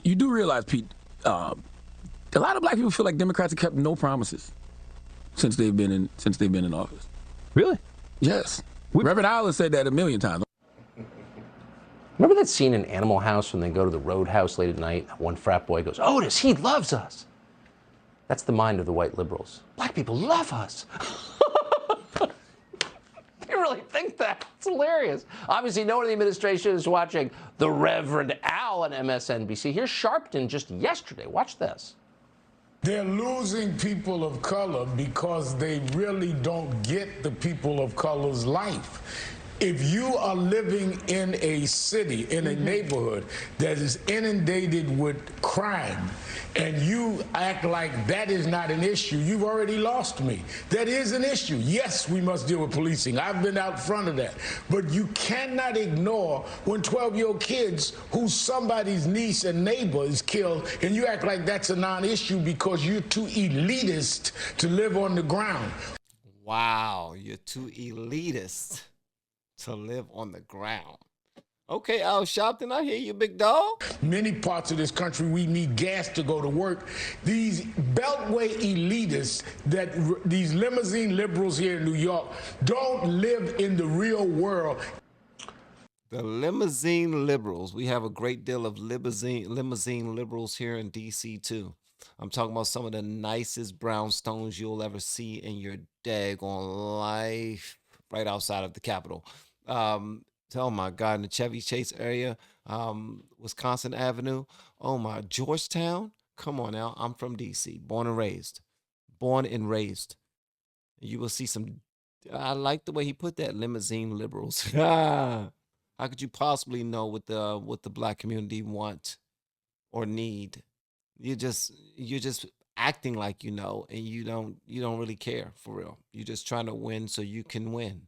you do realize, Pete, a lot of black people feel like Democrats have kept no promises since they've been in office. Really? Yes. Reverend Al has said that a million times. Remember that scene in Animal House when they go to the roadhouse late at night? One frat boy goes, "Otis, he loves us." That's the mind of the white liberals. Black people love us. They really think that. It's hilarious. Obviously, no one in the administration is watching the Reverend Al on MSNBC. Here's Sharpton just yesterday. Watch this. They're losing people of color because they really don't get the people of color's life. If you are living in a city, in a neighborhood that is inundated with crime, and you act like that is not an issue, you've already lost me. That is an issue. Yes, we must deal with policing. I've been out front of that. But you cannot ignore when 12-year-old kids who's somebody's niece and neighbor is killed, and you act like that's a non-issue because you're too elitist to live on the ground. Wow, you're too elitist to live on the ground. Okay, Al Sharpton, I hear you, big dog. Many parts of this country, we need gas to go to work. These beltway elitists, these limousine liberals here in New York, don't live in the real world. The limousine liberals. We have a great deal of limousine liberals here in D.C. too. I'm talking about some of the nicest brownstones you'll ever see in your daggone life right outside of the Capitol. Oh my God, in the Chevy Chase area, Wisconsin Avenue. Oh my, Georgetown. Come on now, I'm from DC, born and raised. You will see some. I like the way he put that, limousine liberals. How could you possibly know what the black community want or need? You're just acting like you know, and you don't really care for real. You're just trying to win so you can win.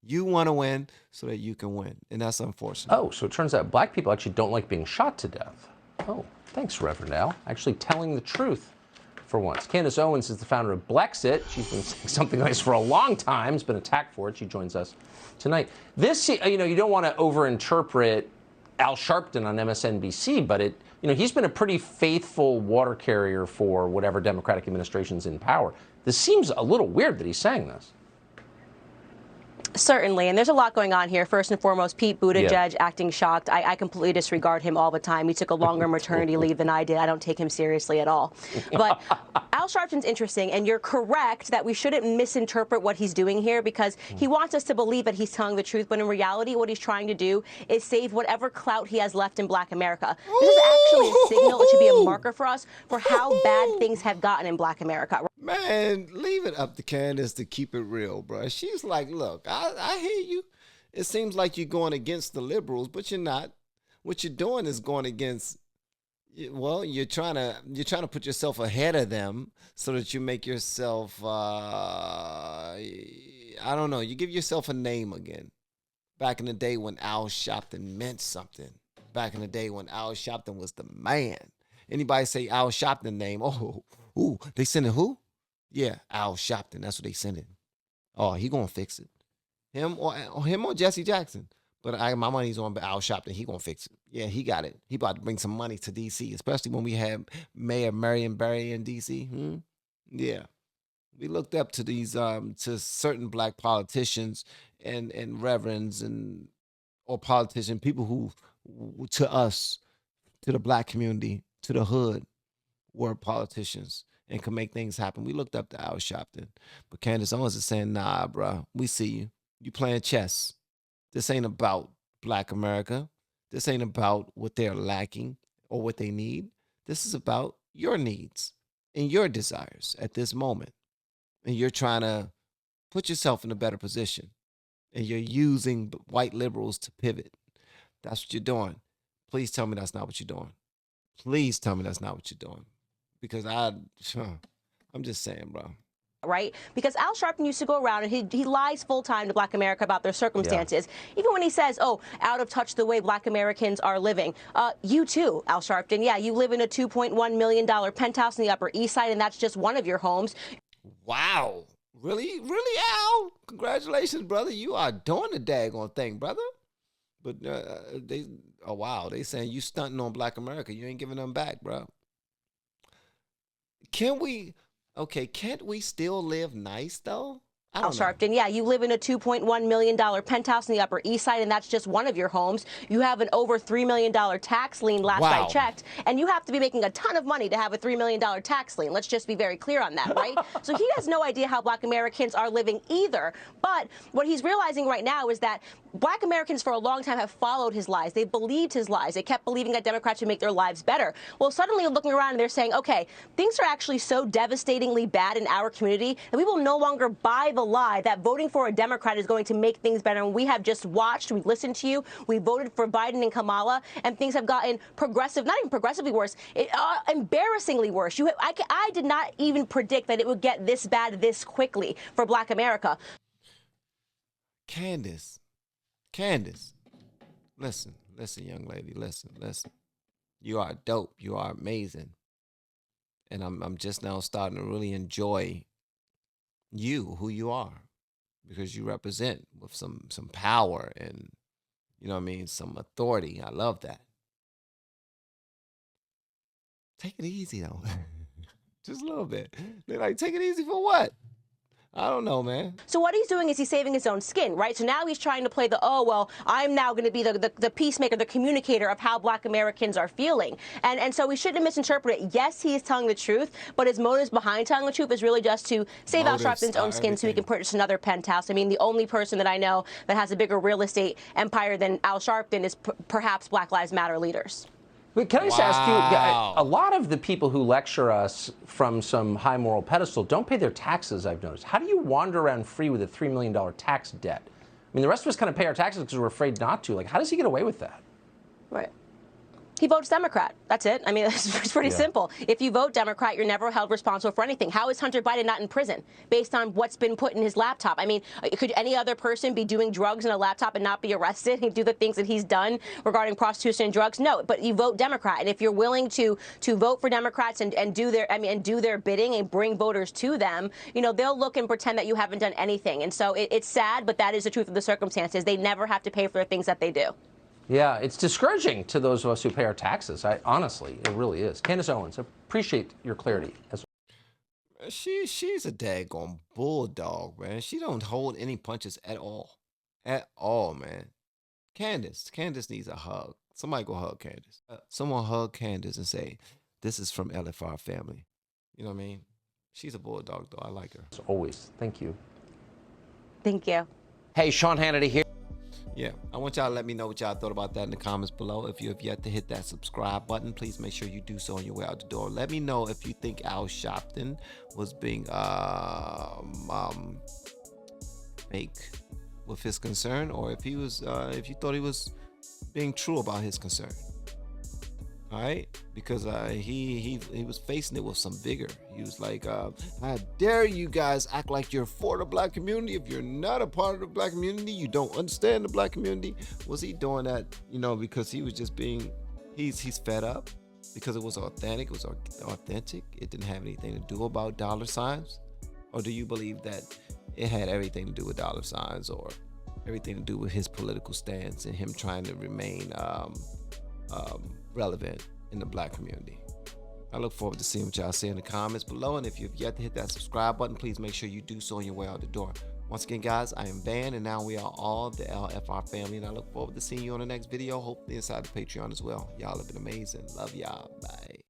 You want to win so that you can win, and that's unfortunate. Oh, so it turns out black people actually don't like being shot to death. Oh, thanks, Reverend Al. Actually telling the truth for once. Candace Owens is the founder of Blexit. She's been saying something like this for a long time. Has been attacked for it. She joins us tonight. This, you don't want to overinterpret Al Sharpton on MSNBC, but he's been a pretty faithful water carrier for whatever Democratic administration's in power. This seems a little weird that he's saying this. Certainly, and there's a lot going on here. First and foremost, Pete Buttigieg acting shocked. I completely disregard him all the time. He took a longer maternity leave than I did. I don't take him seriously at all. But Al Sharpton's interesting, and you're correct that we shouldn't misinterpret what he's doing here because he wants us to believe that he's telling the truth, but in reality, what he's trying to do is save whatever clout he has left in Black America. This is actually a signal. It should be a marker for us for how bad things have gotten in Black America. Man, leave it up to Candace to keep it real, bro. She's like, look, I hear you. It seems like you're going against the liberals, but you're not. What you're doing is going against, well, you're trying to put yourself ahead of them so that you make yourself, I don't know, you give yourself a name again. Back in the day when Al Sharpton meant something. Back in the day when Al Sharpton was the man. Anybody say Al Sharpton name, ooh, they sending who? Yeah, Al Sharpton. That's what they sending. Oh, he gonna fix it. Him or Jesse Jackson. But my money's on Al Sharpton. He gonna fix it. Yeah, he got it. He about to bring some money to D.C., especially when we have Mayor Marion Barry in D.C. Yeah, we looked up to these to certain black politicians and reverends or politicians, people who to us, to the black community, to the hood, were politicians and could make things happen. We looked up to Al Sharpton. But Candace Owens is saying, nah, bro, we see you. You playing chess. This ain't about Black America. This ain't about what they're lacking or what they need. This is about your needs and your desires at this moment. And you're trying to put yourself in a better position. And you're using white liberals to pivot. That's what you're doing. Please tell me that's not what you're doing. Please tell me that's not what you're doing. Because I'm just saying, bro. Right? Because Al Sharpton used to go around and he lies full time to Black America about their circumstances. Yeah. Even when he says, oh, out of touch the way Black Americans are living. You too, Al Sharpton. Yeah, you live in a $2.1 million penthouse in the Upper East Side, and that's just one of your homes. Wow. Really, Al? Congratulations, brother. You are doing the daggone thing, brother. But they saying you stunting on Black America. You ain't giving them back, bro. Can't we still live nice though? Al Sharpton, yeah, you live in a $2.1 million penthouse in the Upper East Side, and that's just one of your homes. You have an over $3 million tax lien last I checked, and you have to be making a ton of money to have a $3 million tax lien. Let's just be very clear on that, right? So he has no idea how Black Americans are living either. But what he's realizing right now is that Black Americans for a long time have followed his lies. They believed his lies. They kept believing that Democrats would make their lives better. Well, suddenly looking around and they're saying, okay, things are actually so devastatingly bad in our community that we will no longer buy the lie that voting for a Democrat is going to make things better. And we have just watched, we listened to you, we voted for Biden and Kamala, and things have gotten progressive, not even progressively worse, embarrassingly worse. I did not even predict that it would get this bad this quickly for Black America. Candace, listen, young lady, listen. You are dope. You are amazing. And I'm just now starting to really enjoy who you are, because you represent with some power and, you know what I mean, some authority. I love that. Take it easy though. Just a little bit. They're like, take it easy for what? I don't know, man. So what he's doing is he's saving his own skin, right? So now he's trying to play the, oh, well, I'm now going to be the peacemaker, the communicator of how Black Americans are feeling. And so we shouldn't misinterpret it. Yes, he is telling the truth, but his motives behind telling the truth is really just to save Al Sharpton's own skin so he can purchase another penthouse. I mean, the only person that I know that has a bigger real estate empire than Al Sharpton is perhaps Black Lives Matter leaders. But can I just ask you, a lot of the people who lecture us from some high moral pedestal don't pay their taxes, I've noticed. How do you wander around free with a $3 million tax debt? I mean, the rest of us kind of pay our taxes because we're afraid not to. Like, how does he get away with that? Right. He votes Democrat. That's it. I mean, it's pretty simple. If you vote Democrat, you're never held responsible for anything. How is Hunter Biden not in prison based on what's been put in his laptop? I mean, could any other person be doing drugs in a laptop and not be arrested and do the things that he's done regarding prostitution and drugs? No, but you vote Democrat. And if you're willing to vote for Democrats and do their bidding and bring voters to them, you know, they'll look and pretend that you haven't done anything. And so it's sad, but that is the truth of the circumstances. They never have to pay for the things that they do. Yeah, it's discouraging to those of us who pay our taxes. Honestly, it really is. Candace Owens, appreciate your clarity. She's a daggone bulldog, man. She don't hold any punches at all. At all, man. Candace needs a hug. Somebody go hug Candace. Someone hug Candace and say, this is from LFR family. You know what I mean? She's a bulldog, though. I like her. As always. Thank you. Thank you. Hey, Sean Hannity here. Yeah, I want y'all to let me know what y'all thought about that in the comments below. If you have yet to hit that subscribe button, please make sure you do so on your way out the door. Let me know if you think Al Sharpton was being fake with his concern, or if he was, if you thought he was being true about his concern. All right, because he was facing it with some vigor. He was like, how dare you guys act like you're for the Black community? If you're not a part of the Black community, you don't understand the Black community. Was he doing that, you know, because he was just being, he's fed up? Because it was authentic, it was authentic, it didn't have anything to do about dollar signs? Or do you believe that it had everything to do with dollar signs, or everything to do with his political stance and him trying to remain relevant in the Black community? I look forward to seeing what y'all say in the comments below, and if you've yet to hit that subscribe button, please make sure you do so on your way out the door. Once again, guys, I am Van, and now we are all the LFR family, and I look forward to seeing you on the next video, hopefully inside the Patreon as well. Y'all have been amazing. Love y'all. Bye.